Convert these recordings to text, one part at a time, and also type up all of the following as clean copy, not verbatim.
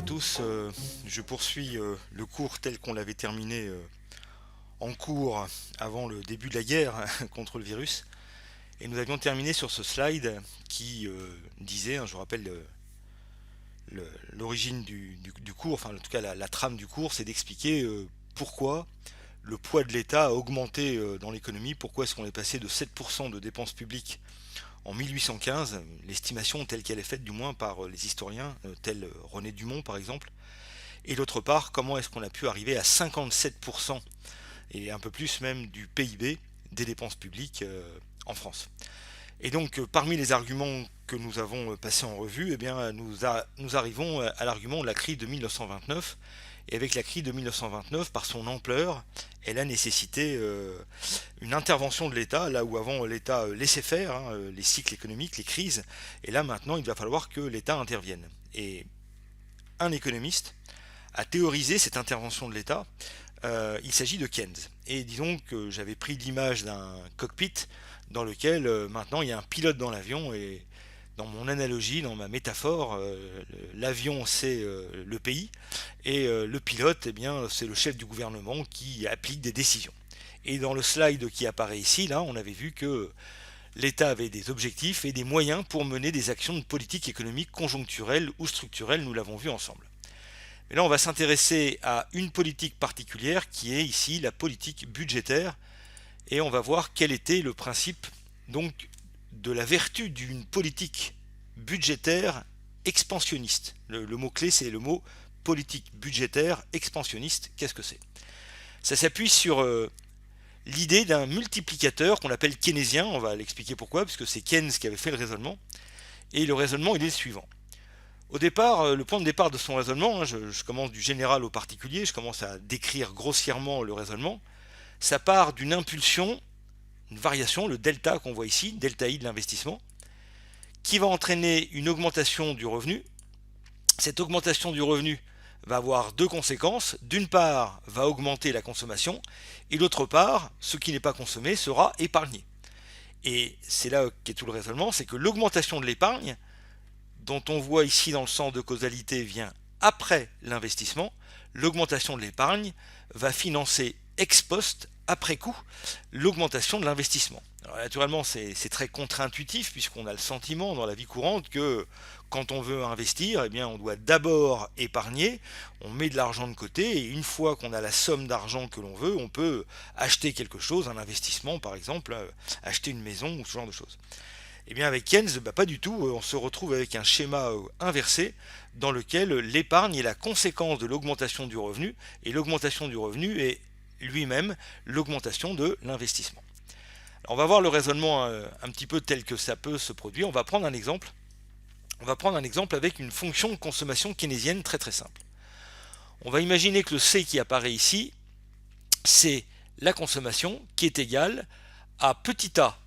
à tous. Je poursuis le cours tel qu'on l'avait terminé en cours avant le début de la guerre contre le virus. Et nous avions terminé sur ce slide qui disait, je vous rappelle l'origine du cours, enfin en tout cas la trame du cours, c'est d'expliquer pourquoi le poids de l'État a augmenté dans l'économie, pourquoi est-ce qu'on est passé de 7% de dépenses publiques en 1815, l'estimation telle qu'elle est faite du moins par les historiens, tels René Dumont par exemple, et d'autre part, comment est-ce qu'on a pu arriver à 57% et un peu plus même du PIB des dépenses publiques en France. Et donc parmi les arguments que nous avons passés en revue, eh bien, nous arrivons à l'argument de la crise de 1929. Et avec la crise de 1929, par son ampleur, elle a nécessité une intervention de l'État, là où avant l'État laissait faire les cycles économiques, les crises, et là maintenant il va falloir que l'État intervienne. Et un économiste a théorisé cette intervention de l'État. Il s'agit de Keynes. Et disons que j'avais pris l'image d'un cockpit dans lequel maintenant il y a un pilote dans l'avion, et dans mon analogie, dans ma métaphore, l'avion c'est le pays, et le pilote, eh bien, c'est le chef du gouvernement qui applique des décisions. Et dans le slide qui apparaît ici, là, on avait vu que l'État avait des objectifs et des moyens pour mener des actions de politique économique conjoncturelle ou structurelle, nous l'avons vu ensemble. Mais là, on va s'intéresser à une politique particulière qui est ici la politique budgétaire, et on va voir quel était le principe donc de la vertu d'une politique budgétaire expansionniste. Le mot-clé, c'est le mot politique budgétaire expansionniste. Qu'est-ce que c'est? Ça s'appuie sur l'idée d'un multiplicateur qu'on appelle keynésien. On va l'expliquer pourquoi, puisque c'est Keynes qui avait fait le raisonnement. Et le raisonnement, il est le suivant. Au départ, le point de départ de son raisonnement, je commence du général au particulier, je commence à décrire grossièrement le raisonnement. Ça part d'une impulsion, une variation, le delta qu'on voit ici, delta I de l'investissement, qui va entraîner une augmentation du revenu. Cette augmentation du revenu va avoir deux conséquences. D'une part, va augmenter la consommation, et d'autre part, ce qui n'est pas consommé sera épargné. Et c'est là qu'est tout le raisonnement, c'est que l'augmentation de l'épargne, dont on voit ici dans le sens de causalité, vient après l'investissement. L'augmentation de l'épargne va financer ex post, après coup, l'augmentation de l'investissement. Alors naturellement, c'est très contre-intuitif, puisqu'on a le sentiment dans la vie courante que quand on veut investir, eh bien, on doit d'abord épargner, on met de l'argent de côté, et une fois qu'on a la somme d'argent que l'on veut, on peut acheter quelque chose, un investissement par exemple, acheter une maison ou ce genre de choses. Et bien avec Keynes, pas du tout, on se retrouve avec un schéma inversé dans lequel l'épargne est la conséquence de l'augmentation du revenu, et l'augmentation du revenu est lui-même l'augmentation de l'investissement. Alors on va voir le raisonnement un petit peu tel que ça peut se produire. On va prendre un exemple. On va prendre un exemple avec une fonction de consommation keynésienne très très simple. On va imaginer que le C qui apparaît ici, c'est la consommation qui est égale à petit a,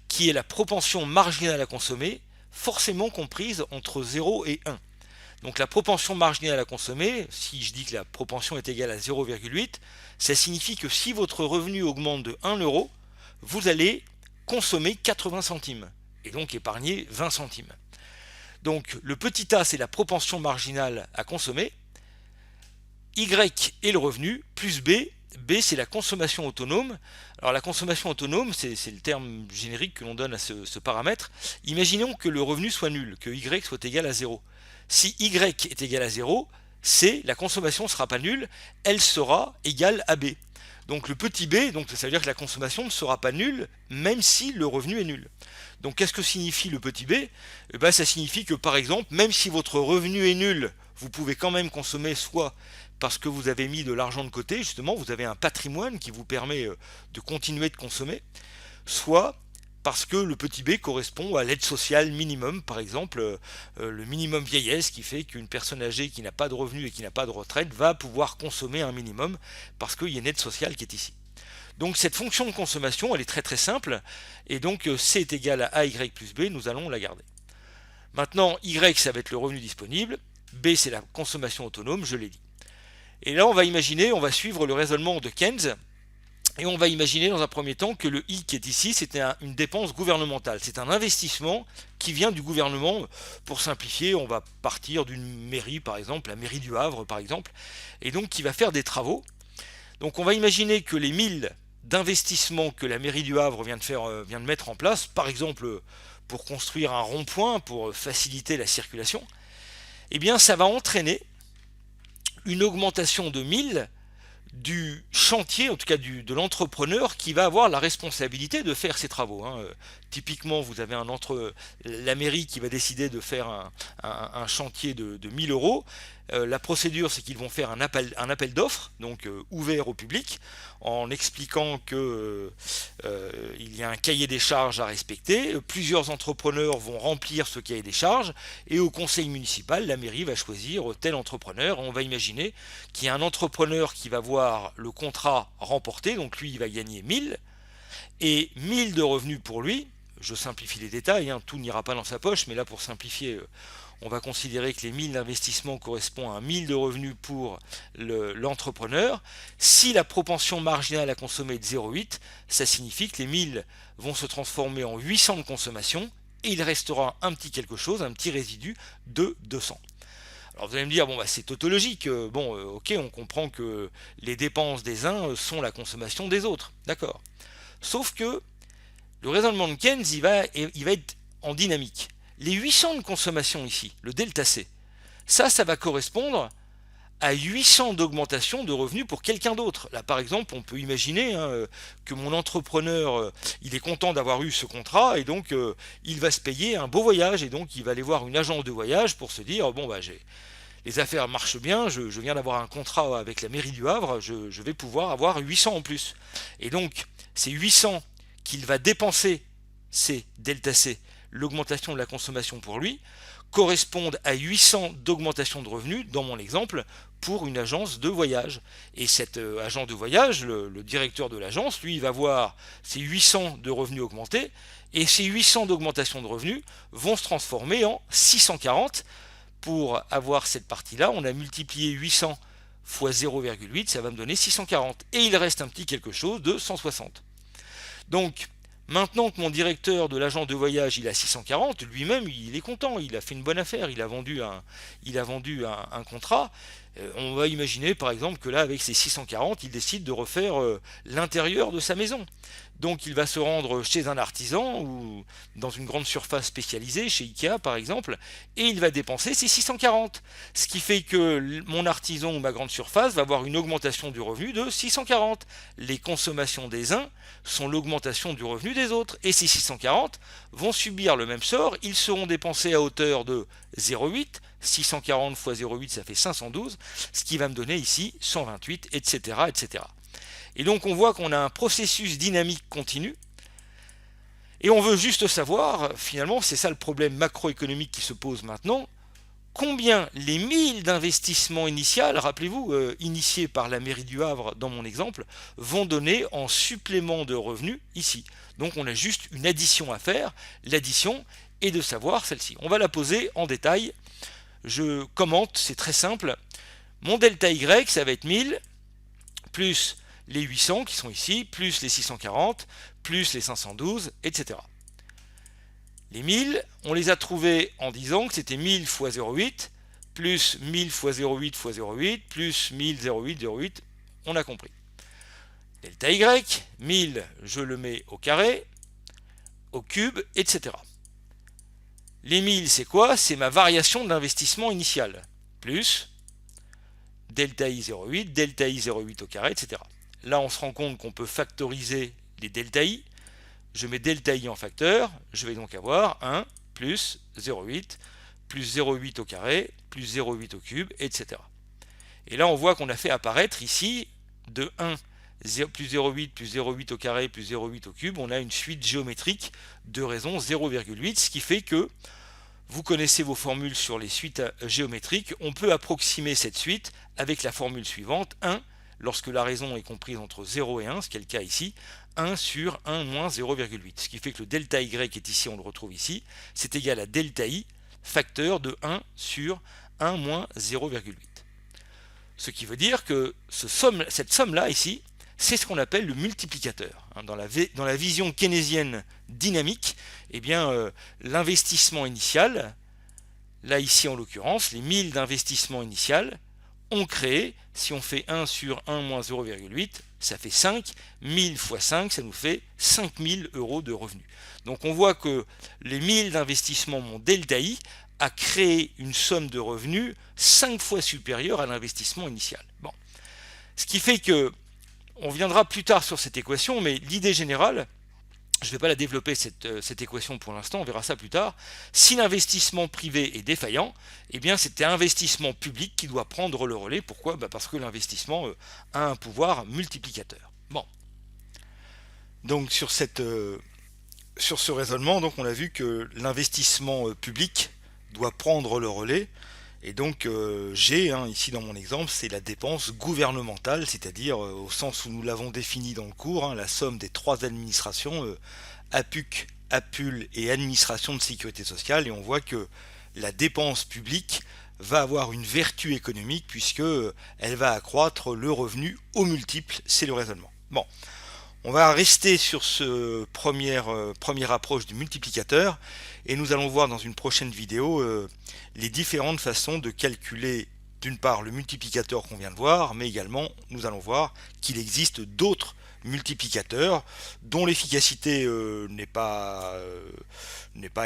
qui est la propension marginale à consommer, forcément comprise entre 0 et 1. Donc la propension marginale à consommer, si je dis que la propension est égale à 0,8, ça signifie que si votre revenu augmente de 1 euro, vous allez consommer 80 centimes, et donc épargner 20 centimes. Donc le petit a, c'est la propension marginale à consommer, Y est le revenu, plus B, B c'est la consommation autonome. Alors la consommation autonome, c'est le terme générique que l'on donne à ce paramètre. Imaginons que le revenu soit nul, que Y soit égal à 0. Si Y est égal à 0, C, la consommation ne sera pas nulle, elle sera égale à B. Donc le petit b, donc ça veut dire que la consommation ne sera pas nulle, même si le revenu est nul. Donc qu'est-ce que signifie le petit b? Ça signifie que par exemple, même si votre revenu est nul, vous pouvez quand même consommer, soit parce que vous avez mis de l'argent de côté, justement, vous avez un patrimoine qui vous permet de continuer de consommer, soit parce que le petit b correspond à l'aide sociale minimum, par exemple le minimum vieillesse, qui fait qu'une personne âgée qui n'a pas de revenus et qui n'a pas de retraite va pouvoir consommer un minimum parce qu'il y a une aide sociale qui est ici. Donc cette fonction de consommation, elle est très très simple, et donc C est égal à AY plus B, nous allons la garder. Maintenant, Y ça va être le revenu disponible, B c'est la consommation autonome, je l'ai dit. Et là on va imaginer, on va suivre le raisonnement de Keynes, Et on va imaginer dans un premier temps que le I qui est ici, c'était une dépense gouvernementale. C'est un investissement qui vient du gouvernement. Pour simplifier, on va partir d'une mairie, par exemple, la mairie du Havre, par exemple, et donc qui va faire des travaux. Donc on va imaginer que les 1000 d'investissements que la mairie du Havre vient de mettre en place, par exemple pour construire un rond-point, pour faciliter la circulation, eh bien ça va entraîner une augmentation de 1000 du chantier, en tout cas de l'entrepreneur qui va avoir la responsabilité de faire ces travaux. Typiquement, vous avez la mairie qui va décider de faire un chantier de 1000 euros. La procédure, c'est qu'ils vont faire un appel d'offres, donc ouvert au public, en expliquant que il y a un cahier des charges à respecter. Plusieurs entrepreneurs vont remplir ce cahier des charges et au conseil municipal, la mairie va choisir tel entrepreneur. On va imaginer qu'il y a un entrepreneur qui va voir le contrat remporté, donc lui il va gagner 1000 et 1000 de revenus pour lui. Je simplifie les détails, tout n'ira pas dans sa poche, mais là pour simplifier, on va considérer que les 1000 d'investissement correspondent à 1000 de revenus pour l'entrepreneur. Si la propension marginale à consommer est de 0,8, ça signifie que les 1000 vont se transformer en 800 de consommation et il restera un petit quelque chose, un petit résidu de 200. Alors vous allez me dire, bon, c'est tautologique, ok, on comprend que les dépenses des uns sont la consommation des autres, d'accord. Sauf que le raisonnement de Keynes, il va être en dynamique. Les 800 de consommation ici, le delta C, ça va correspondre à 800 d'augmentation de revenus pour quelqu'un d'autre. Là, par exemple, on peut imaginer que mon entrepreneur, il est content d'avoir eu ce contrat et donc il va se payer un beau voyage et donc il va aller voir une agence de voyage pour se dire, les affaires marchent bien, je viens d'avoir un contrat avec la mairie du Havre, je vais pouvoir avoir 800 en plus. Et donc, ces 800 qu'il va dépenser, c'est delta C, l'augmentation de la consommation pour lui, correspondent à 800 d'augmentation de revenus, dans mon exemple, pour une agence de voyage. Et cette agence de voyage, le directeur de l'agence, lui, il va voir ces 800 de revenus augmentés, et ces 800 d'augmentation de revenus vont se transformer en 640. Pour avoir cette partie-là, on a multiplié 800 fois 0,8, ça va me donner 640. Et il reste un petit quelque chose de 160. Donc, maintenant que mon directeur de l'agence de voyage il a 640, lui-même il est content, il a fait une bonne affaire, il a vendu un contrat. On va imaginer par exemple que là avec ses 640 il décide de refaire l'intérieur de sa maison. Donc il va se rendre chez un artisan ou dans une grande surface spécialisée, chez Ikea par exemple, et il va dépenser ses 640. Ce qui fait que mon artisan ou ma grande surface va avoir une augmentation du revenu de 640. Les consommations des uns sont l'augmentation du revenu des autres. Et ces 640 vont subir le même sort, ils seront dépensés à hauteur de 0,8, 640 fois 0,8 ça fait 512, ce qui va me donner ici 128, etc. etc. Et donc on voit qu'on a un processus dynamique continu, et on veut juste savoir, finalement, c'est ça le problème macroéconomique qui se pose maintenant, combien les 1000 d'investissements initial, rappelez-vous, initiés par la mairie du Havre dans mon exemple, vont donner en supplément de revenus ici. Donc on a juste une addition à faire, l'addition est de savoir celle-ci. On va la poser en détail, je commente, c'est très simple. Mon delta Y, ça va être 1000, plus les 800 qui sont ici, plus les 640, plus les 512, etc. Les 1000, on les a trouvés en disant que c'était 1000 fois 0,8, plus 1000 fois 0,8 fois 0,8, plus 1000, 0,8, 0,8, on a compris. Delta Y, 1000, je le mets au carré, au cube, etc. Les 1000, c'est quoi? C'est ma variation d'investissement initial, plus delta I 0,8, delta I 0,8 au carré, etc. Là, on se rend compte qu'on peut factoriser les delta I. Je mets delta I en facteur, je vais donc avoir 1 plus 0,8 plus 0,8 au carré plus 0,8 au cube, etc. Et là, on voit qu'on a fait apparaître ici de 1 plus 0,8 plus 0,8 au carré plus 0,8 au cube, on a une suite géométrique de raison 0,8, ce qui fait que vous connaissez vos formules sur les suites géométriques, on peut approximer cette suite avec la formule suivante, 1, lorsque la raison est comprise entre 0 et 1, ce qui est le cas ici, 1 sur 1 moins 0,8. Ce qui fait que le delta Y est ici, on le retrouve ici, c'est égal à delta I, facteur de 1 sur 1 moins 0,8. Ce qui veut dire que cette somme-là ici, c'est ce qu'on appelle le multiplicateur. Dans la vision keynésienne dynamique, eh bien, l'investissement initial, là ici en l'occurrence, les 1000 d'investissement initial, ont créé, si on fait 1 sur 1 moins 0,8, ça fait 5, 1000 fois 5, ça nous fait 5000 euros de revenus. Donc on voit que les 1000 d'investissement, mon delta I, a créé une somme de revenus 5 fois supérieure à l'investissement initial. Bon. Ce qui fait que, on viendra plus tard sur cette équation, mais l'idée générale, je ne vais pas la développer cette équation pour l'instant, on verra ça plus tard. Si l'investissement privé est défaillant, eh bien c'est l'investissement public qui doit prendre le relais. Pourquoi ? Parce que l'investissement a un pouvoir multiplicateur. Bon. Donc sur ce raisonnement, donc on a vu que l'investissement public doit prendre le relais. Et donc G, ici dans mon exemple, c'est la dépense gouvernementale, c'est-à-dire au sens où nous l'avons défini dans le cours, la somme des trois administrations, APUC, APUL et Administration de Sécurité Sociale, et on voit que la dépense publique va avoir une vertu économique puisque elle va accroître le revenu au multiple, c'est le raisonnement. Bon, on va rester sur ce première approche du multiplicateur et nous allons voir dans une prochaine vidéo les différentes façons de calculer d'une part le multiplicateur qu'on vient de voir, mais également nous allons voir qu'il existe d'autres multiplicateurs dont l'efficacité n'est pas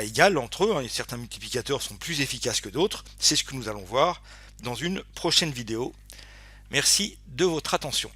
égale entre eux. Certains multiplicateurs sont plus efficaces que d'autres. C'est ce que nous allons voir dans une prochaine vidéo. Merci de votre attention.